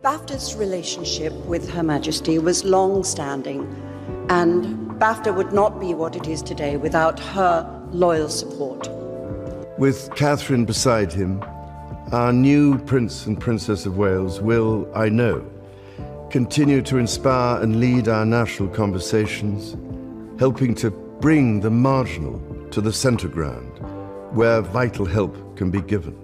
BAFTA's relationship with Her Majesty was long-standing, and BAFTA would not be what it is today without her loyal support. With Catherine beside him, our new Prince and Princess of Wales will, I know, continue to inspire and lead our national conversations, helping to bring the marginal to the centre ground, where vital help can be given.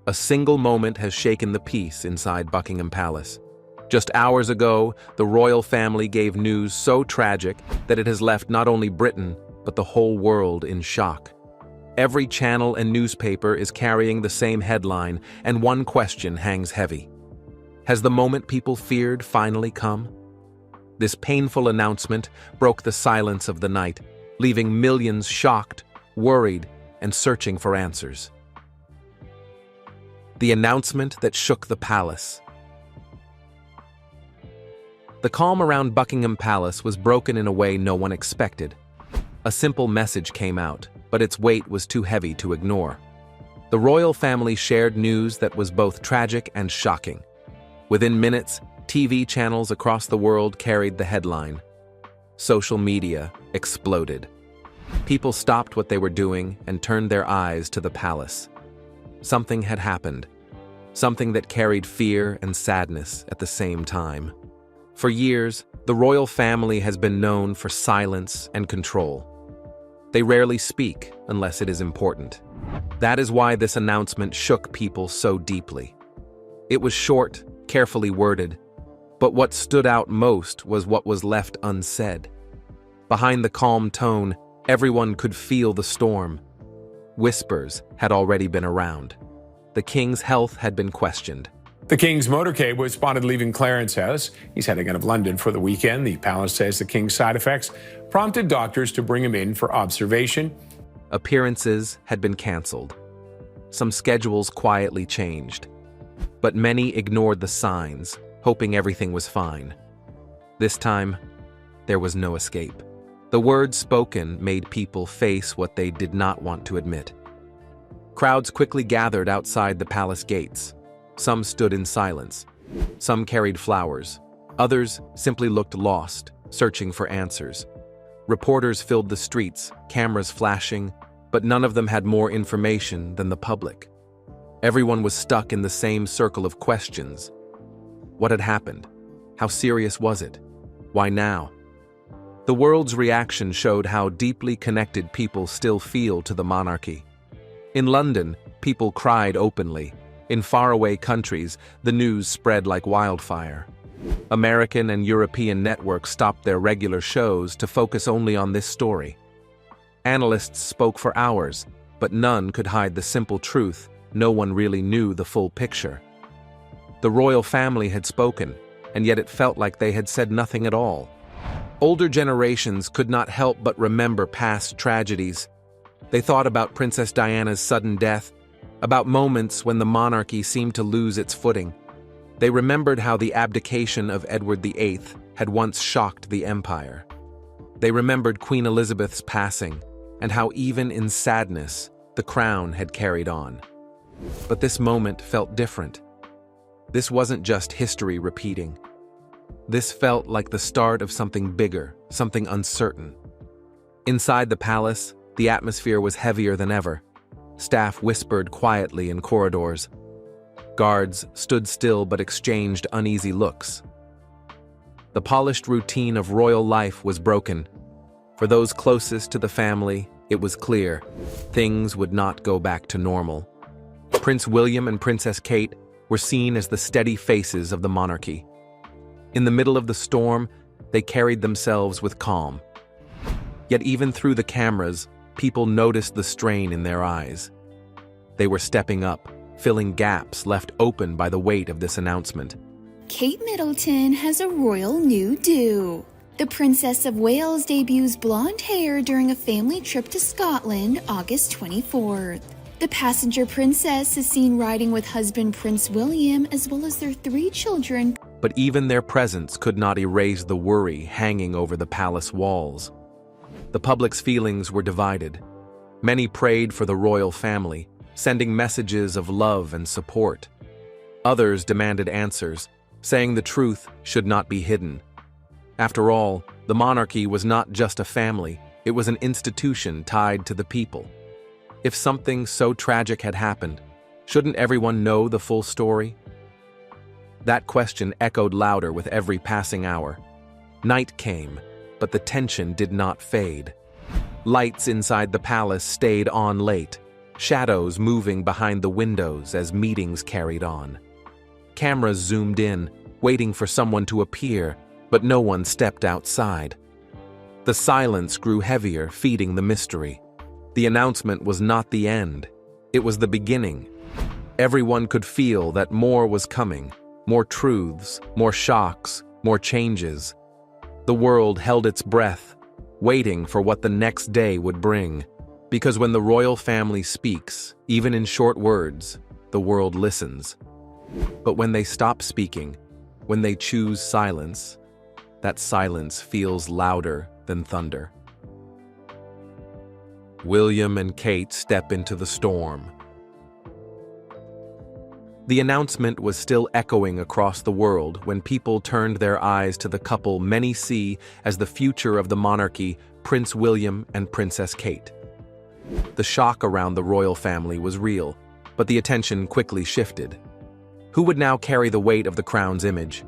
A single moment has shaken the peace inside Buckingham Palace. Just hours ago, the royal family gave news so tragic that it has left not only Britain, but the whole world in shock. Every channel and newspaper is carrying the same headline, and one question hangs heavy. Has the moment people feared finally come? This painful announcement broke the silence of the night, leaving millions shocked, worried, and searching for answers. The announcement that shook the palace. The calm around Buckingham Palace was broken in a way no one expected. A simple message came out, but its weight was too heavy to ignore. The royal family shared news that was both tragic and shocking. Within minutes, TV channels across the world carried the headline. Social media exploded. People stopped what they were doing and turned their eyes to the palace. Something had happened. Something that carried fear and sadness at the same time. For years, the royal family has been known for silence and control. They rarely speak unless it is important. That is why this announcement shook people so deeply. It was short, carefully worded, but what stood out most was what was left unsaid. Behind the calm tone, everyone could feel the storm. Whispers had already been around. The king's health had been questioned. The king's motorcade was spotted leaving Clarence House. He's heading out of London for the weekend. The palace says the king's side effects prompted doctors to bring him in for observation. Appearances had been cancelled. Some schedules quietly changed. But many ignored the signs, hoping everything was fine. This time, there was no escape. The words spoken made people face what they did not want to admit. Crowds quickly gathered outside the palace gates. Some stood in silence. Some carried flowers. Others simply looked lost, searching for answers. Reporters filled the streets, cameras flashing, but none of them had more information than the public. Everyone was stuck in the same circle of questions. What had happened? How serious was it? Why now? The world's reaction showed how deeply connected people still feel to the monarchy. In London, people cried openly. In faraway countries, the news spread like wildfire. American and European networks stopped their regular shows to focus only on this story. Analysts spoke for hours, but none could hide the simple truth: no one really knew the full picture. The royal family had spoken, and yet it felt like they had said nothing at all. Older generations could not help but remember past tragedies. They thought about Princess Diana's sudden death, about moments when the monarchy seemed to lose its footing. They remembered how the abdication of Edward VIII had once shocked the empire. They remembered Queen Elizabeth's passing, and how even in sadness, the crown had carried on. But this moment felt different. This wasn't just history repeating. This felt like the start of something bigger, something uncertain. Inside the palace, the atmosphere was heavier than ever. Staff whispered quietly in corridors. Guards stood still but exchanged uneasy looks. The polished routine of royal life was broken. For those closest to the family, it was clear things would not go back to normal. Prince William and Princess Kate were seen as the steady faces of the monarchy. In the middle of the storm, they carried themselves with calm. Yet even through the cameras, people noticed the strain in their eyes. They were stepping up, filling gaps left open by the weight of this announcement. Kate Middleton has a royal new do. The Princess of Wales debuts blonde hair during a family trip to Scotland, August 24th. The passenger princess is seen riding with husband Prince William as well as their 3 children. But even their presence could not erase the worry hanging over the palace walls. The public's feelings were divided. Many prayed for the royal family, sending messages of love and support. Others demanded answers, saying the truth should not be hidden. After all, the monarchy was not just a family, it was an institution tied to the people. If something so tragic had happened, shouldn't everyone know the full story? That question echoed louder with every passing hour. Night came, but the tension did not fade. Lights inside the palace stayed on late, shadows moving behind the windows as meetings carried on. Cameras zoomed in, waiting for someone to appear, but no one stepped outside. The silence grew heavier, feeding the mystery. The announcement was not the end. It was the beginning. Everyone could feel that more was coming. More truths, more shocks, more changes. The world held its breath, waiting for what the next day would bring. Because when the royal family speaks, even in short words, the world listens. But when they stop speaking, when they choose silence, that silence feels louder than thunder. William and Kate step into the storm. The announcement was still echoing across the world when people turned their eyes to the couple many see as the future of the monarchy, Prince William and Princess Kate. The shock around the royal family was real, but the attention quickly shifted. Who would now carry the weight of the crown's image?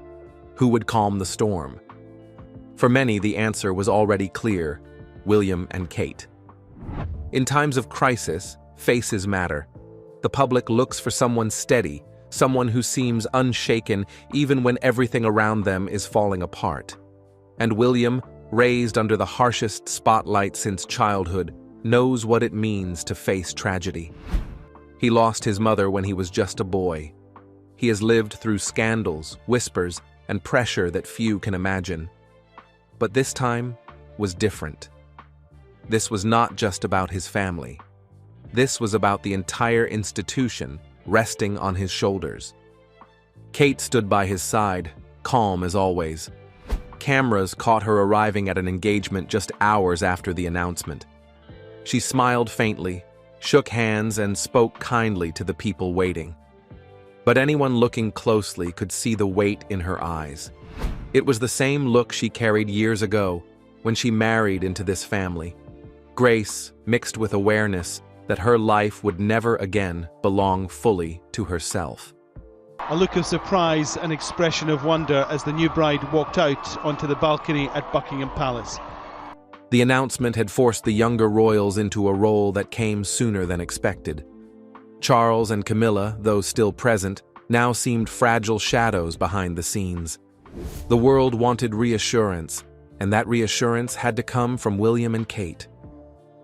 Who would calm the storm? For many, the answer was already clear: William and Kate. In times of crisis, faces matter. The public looks for someone steady, someone who seems unshaken even when everything around them is falling apart. And William, raised under the harshest spotlight since childhood, knows what it means to face tragedy. He lost his mother when he was just a boy. He has lived through scandals, whispers, and pressure that few can imagine. But this time was different. This was not just about his family. This was about the entire institution resting on his shoulders. Kate stood by his side, calm as always. Cameras caught her arriving at an engagement just hours after the announcement. She smiled faintly, shook hands, and spoke kindly to the people waiting. But anyone looking closely could see the weight in her eyes. It was the same look she carried years ago when she married into this family. Grace mixed with awareness that her life would never again belong fully to herself. A look of surprise and expression of wonder as the new bride walked out onto the balcony at Buckingham Palace. The announcement had forced the younger royals into a role that came sooner than expected. Charles and Camilla, though still present, now seemed fragile shadows behind the scenes. The world wanted reassurance, and that reassurance had to come from William and Kate.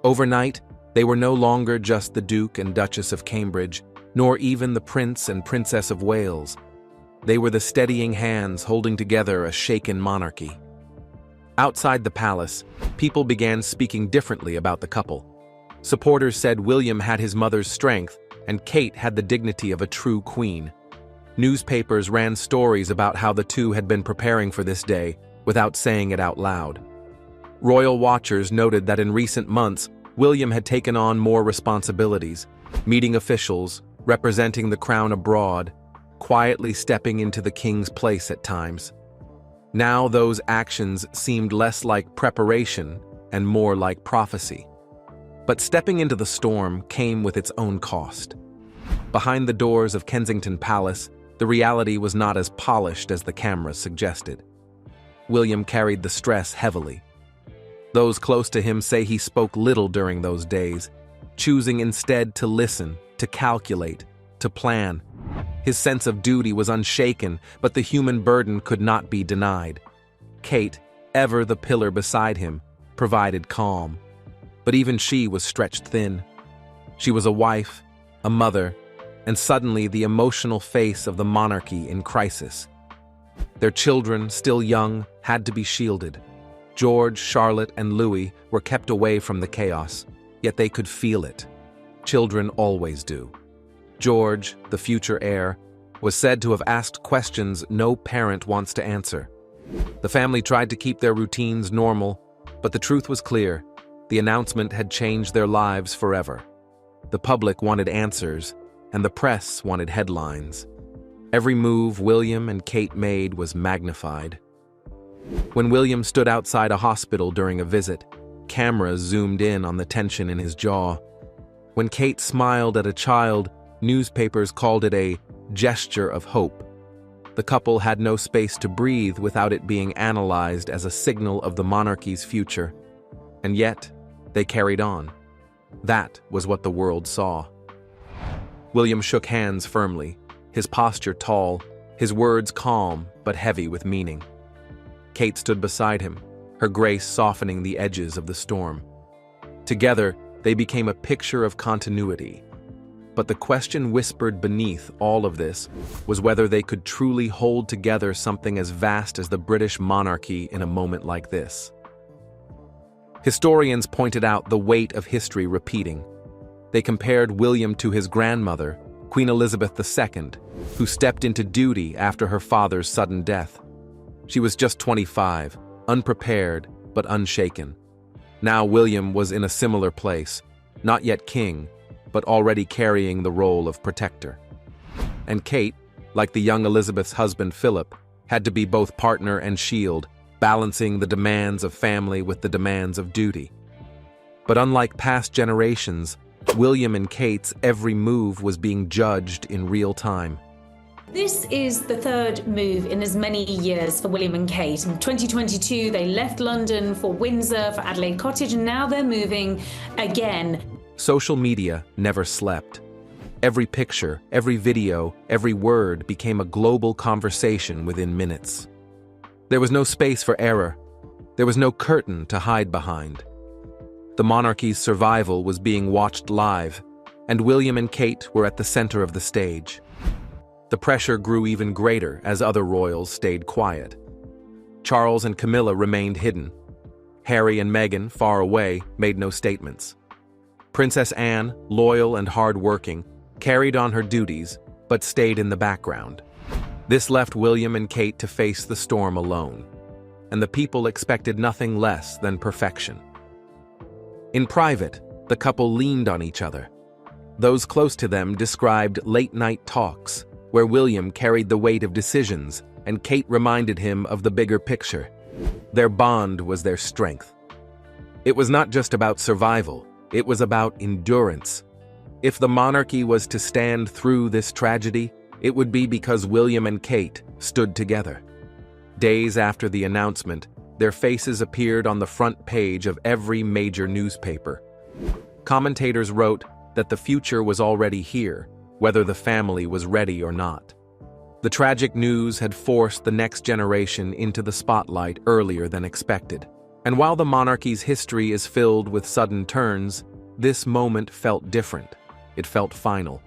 Overnight, they were no longer just the Duke and Duchess of Cambridge, nor even the Prince and Princess of Wales. They were the steadying hands holding together a shaken monarchy. Outside the palace, people began speaking differently about the couple. Supporters said William had his mother's strength, and Kate had the dignity of a true queen. Newspapers ran stories about how the two had been preparing for this day, without saying it out loud. Royal watchers noted that in recent months, William had taken on more responsibilities, meeting officials, representing the crown abroad, quietly stepping into the king's place at times. Now those actions seemed less like preparation and more like prophecy. But stepping into the storm came with its own cost. Behind the doors of Kensington Palace, the reality was not as polished as the cameras suggested. William carried the stress heavily. Those close to him say he spoke little during those days, choosing instead to listen, to calculate, to plan. His sense of duty was unshaken, but the human burden could not be denied. Kate, ever the pillar beside him, provided calm. But even she was stretched thin. She was a wife, a mother, and suddenly the emotional face of the monarchy in crisis. Their children, still young, had to be shielded. George, Charlotte, and Louis were kept away from the chaos, yet they could feel it. Children always do. George, the future heir, was said to have asked questions no parent wants to answer. The family tried to keep their routines normal, but the truth was clear. The announcement had changed their lives forever. The public wanted answers, and the press wanted headlines. Every move William and Kate made was magnified. When William stood outside a hospital during a visit, cameras zoomed in on the tension in his jaw. When Kate smiled at a child, newspapers called it a gesture of hope. The couple had no space to breathe without it being analyzed as a signal of the monarchy's future. And yet, they carried on. That was what the world saw. William shook hands firmly, his posture tall, his words calm but heavy with meaning. Kate stood beside him, her grace softening the edges of the storm. Together, they became a picture of continuity. But the question whispered beneath all of this was whether they could truly hold together something as vast as the British monarchy in a moment like this. Historians pointed out the weight of history repeating. They compared William to his grandmother, Queen Elizabeth II, who stepped into duty after her father's sudden death. She was just 25, unprepared but unshaken. Now William was in a similar place, not yet king, but already carrying the role of protector. And Kate, like the young Elizabeth's husband Philip, had to be both partner and shield, balancing the demands of family with the demands of duty. But unlike past generations, William and Kate's every move was being judged in real time. This is the third move in as many years for William and Kate. In 2022, they left London for Windsor, for Adelaide Cottage, and now they're moving again. Social media never slept. Every picture, every video, every word became a global conversation within minutes. There was no space for error. There was no curtain to hide behind. The monarchy's survival was being watched live, and William and Kate were at the center of the stage. The pressure grew even greater as other royals stayed quiet. Charles and Camilla remained hidden. Harry and Meghan, far away, made no statements. Princess Anne, loyal and hard-working, carried on her duties, but stayed in the background. This left William and Kate to face the storm alone, and the people expected nothing less than perfection. In private, the couple leaned on each other. Those close to them described late-night talks, where William carried the weight of decisions and Kate reminded him of the bigger picture. Their bond was their strength. It was not just about survival, it was about endurance. If the monarchy was to stand through this tragedy, it would be because William and Kate stood together. Days after the announcement, their faces appeared on the front page of every major newspaper. Commentators wrote that the future was already here, whether the family was ready or not. The tragic news had forced the next generation into the spotlight earlier than expected. And while the monarchy's history is filled with sudden turns, this moment felt different. It felt final.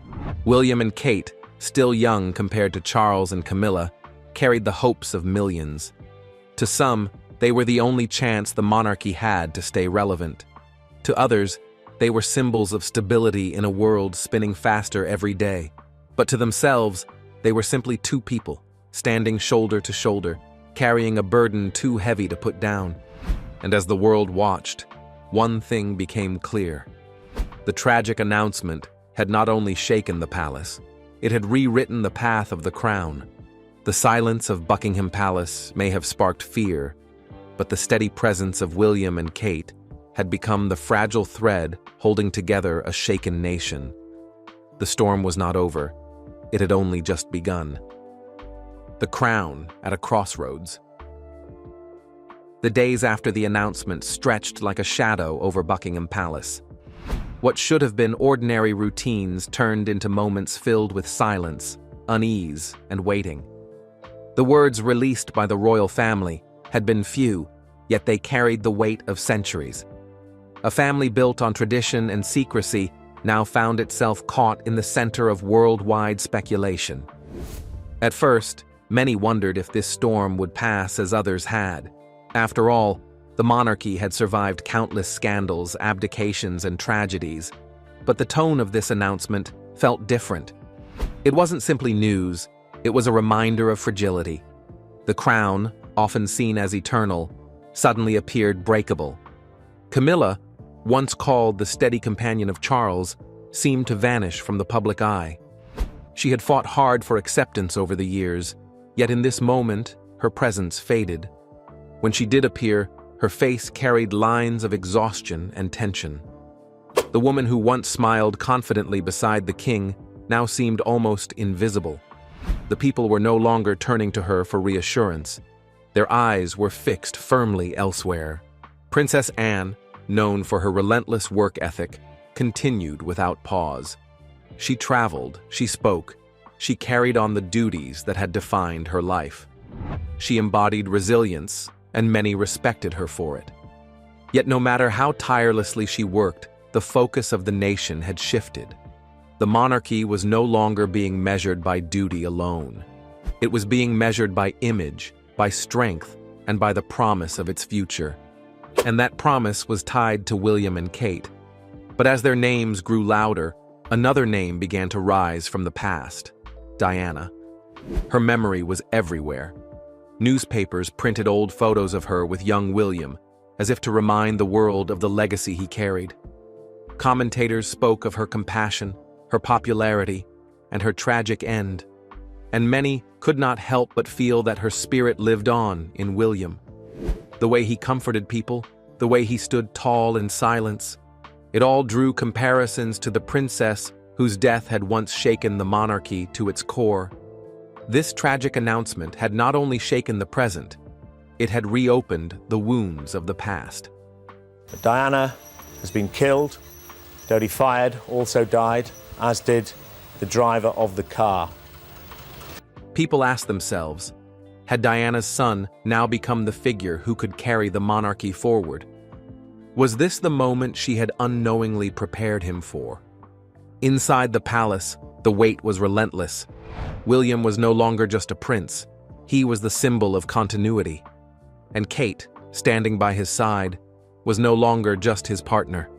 William and Kate, still young compared to Charles and Camilla, carried the hopes of millions. To some, they were the only chance the monarchy had to stay relevant. To others, they were symbols of stability in a world spinning faster every day. But to themselves, they were simply two people, standing shoulder to shoulder, carrying a burden too heavy to put down. And as the world watched, one thing became clear. The tragic announcement had not only shaken the palace, it had rewritten the path of the crown. The silence of Buckingham Palace may have sparked fear, but the steady presence of William and Kate had become the fragile thread holding together a shaken nation. The storm was not over. It had only just begun. The crown at a crossroads. The days after the announcement stretched like a shadow over Buckingham Palace. What should have been ordinary routines turned into moments filled with silence, unease, and waiting. The words released by the royal family had been few, yet they carried the weight of centuries. A family built on tradition and secrecy now found itself caught in the center of worldwide speculation. At first, many wondered if this storm would pass as others had. After all, the monarchy had survived countless scandals, abdications, and tragedies. But the tone of this announcement felt different. It wasn't simply news, it was a reminder of fragility. The crown, often seen as eternal, suddenly appeared breakable. Camilla, once called the steady companion of Charles, seemed to vanish from the public eye. She had fought hard for acceptance over the years, yet in this moment, her presence faded. When she did appear, her face carried lines of exhaustion and tension. The woman who once smiled confidently beside the king now seemed almost invisible. The people were no longer turning to her for reassurance. Their eyes were fixed firmly elsewhere. Princess Anne, known for her relentless work ethic, continued without pause. She traveled, she spoke, she carried on the duties that had defined her life. She embodied resilience, and many respected her for it. Yet no matter how tirelessly she worked, the focus of the nation had shifted. The monarchy was no longer being measured by duty alone. It was being measured by image, by strength, and by the promise of its future. And that promise was tied to William and Kate. But as their names grew louder, another name began to rise from the past: Diana. Her memory was everywhere. Newspapers printed old photos of her with young William, as if to remind the world of the legacy he carried. Commentators spoke of her compassion, her popularity, and her tragic end, and many could not help but feel that her spirit lived on in William. The way he comforted people, the way he stood tall in silence, it all drew comparisons to the princess whose death had once shaken the monarchy to its core. This tragic announcement had not only shaken the present, it had reopened the wounds of the past. Diana has been killed. Dodi Fayed also died, as did the driver of the car. People asked themselves, had Diana's son now become the figure who could carry the monarchy forward? Was this the moment she had unknowingly prepared him for? Inside the palace, the weight was relentless. William was no longer just a prince. He was the symbol of continuity. And Kate, standing by his side, was no longer just his partner.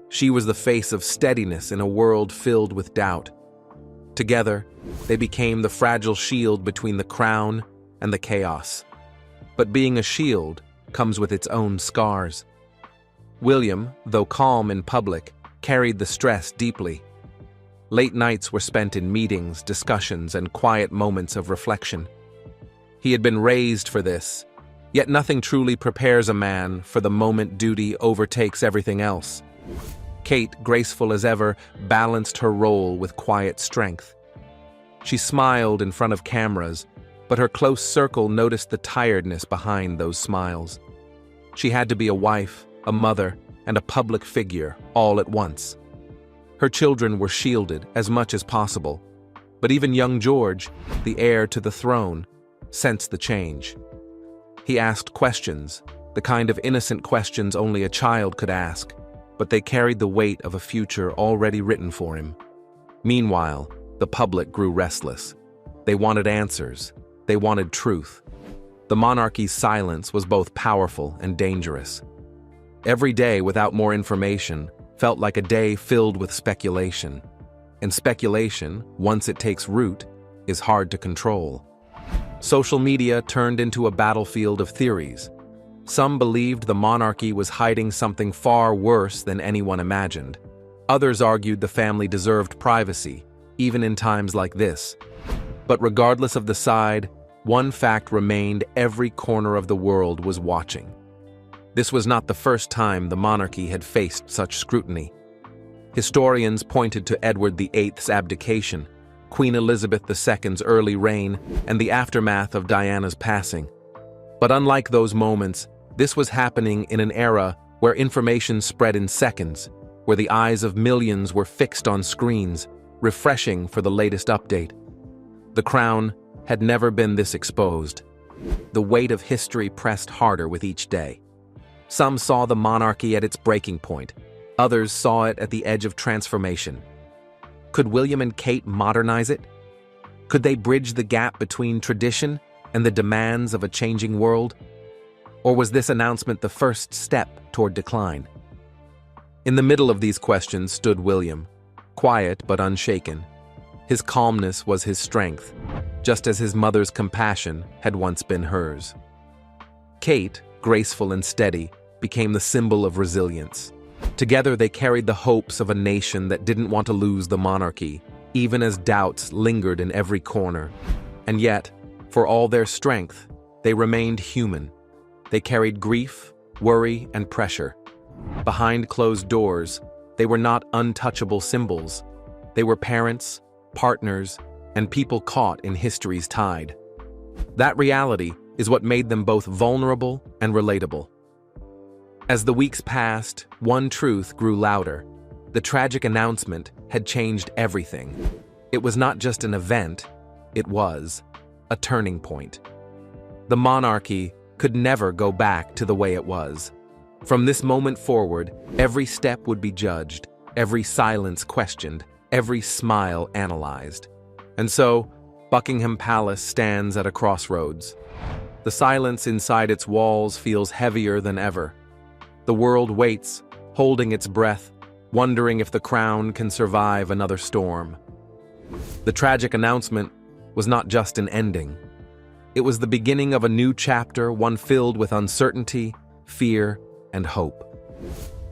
She was the face of steadiness in a world filled with doubt. Together, they became the fragile shield between the crown and the chaos. But being a shield comes with its own scars. William, though calm in public, carried the stress deeply. Late nights were spent in meetings, discussions, and quiet moments of reflection. He had been raised for this, yet nothing truly prepares a man for the moment duty overtakes everything else. Kate, graceful as ever, balanced her role with quiet strength. She smiled in front of cameras, but her close circle noticed the tiredness behind those smiles. She had to be a wife, a mother, and a public figure all at once. Her children were shielded as much as possible, but even young George, the heir to the throne, sensed the change. He asked questions, the kind of innocent questions only a child could ask, but they carried the weight of a future already written for him. Meanwhile, the public grew restless. They wanted answers. They wanted truth. The monarchy's silence was both powerful and dangerous. Every day without more information felt like a day filled with speculation. And speculation, once it takes root, is hard to control. Social media turned into a battlefield of theories. Some believed the monarchy was hiding something far worse than anyone imagined. Others argued the family deserved privacy, even in times like this. But regardless of the side, one fact remained: every corner of the world was watching. This was not the first time the monarchy had faced such scrutiny. Historians pointed to Edward VIII's abdication, Queen Elizabeth II's early reign, and the aftermath of Diana's passing. But unlike those moments, this was happening in an era where information spread in seconds, where the eyes of millions were fixed on screens, refreshing for the latest update. The crown had never been this exposed. The weight of history pressed harder with each day. Some saw the monarchy at its breaking point. Others saw it at the edge of transformation. Could William and Kate modernize it? Could they bridge the gap between tradition and the demands of a changing world? Or was this announcement the first step toward decline? In the middle of these questions stood William, quiet but unshaken. His calmness was his strength, just as his mother's compassion had once been hers. Kate, graceful and steady, became the symbol of resilience. Together they carried the hopes of a nation that didn't want to lose the monarchy, even as doubts lingered in every corner. And yet, for all their strength, they remained human. They carried grief, worry, and pressure. Behind closed doors, they were not untouchable symbols. They were parents, partners, and people caught in history's tide. That reality is what made them both vulnerable and relatable. As the weeks passed, one truth grew louder. The tragic announcement had changed everything. It was not just an event, it was a turning point. The monarchy could never go back to the way it was. From this moment forward, every step would be judged, every silence questioned, every smile analyzed. And so, Buckingham Palace stands at a crossroads. The silence inside its walls feels heavier than ever. The world waits, holding its breath, wondering if the crown can survive another storm. The tragic announcement was not just an ending. It was the beginning of a new chapter, one filled with uncertainty, fear, and hope.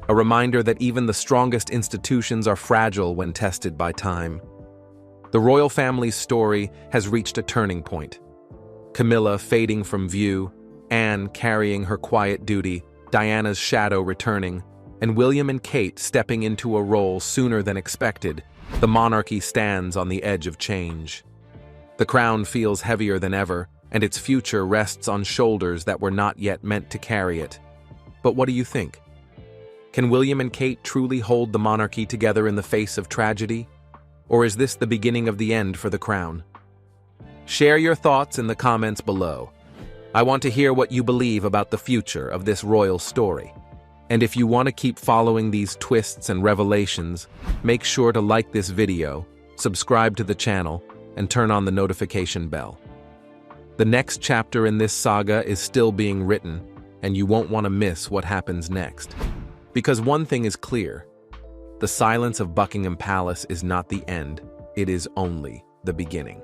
A reminder that even the strongest institutions are fragile when tested by time. The royal family's story has reached a turning point. Camilla fading from view, Anne carrying her quiet duty, Diana's shadow returning, and William and Kate stepping into a role sooner than expected. The monarchy stands on the edge of change. The crown feels heavier than ever, and its future rests on shoulders that were not yet meant to carry it. But what do you think? Can William and Kate truly hold the monarchy together in the face of tragedy? Or is this the beginning of the end for the crown? Share your thoughts in the comments below. I want to hear what you believe about the future of this royal story. And if you want to keep following these twists and revelations, make sure to like this video, subscribe to the channel, and turn on the notification bell. The next chapter in this saga is still being written, and you won't want to miss what happens next. Because one thing is clear, the silence of Buckingham Palace is not the end, it is only the beginning.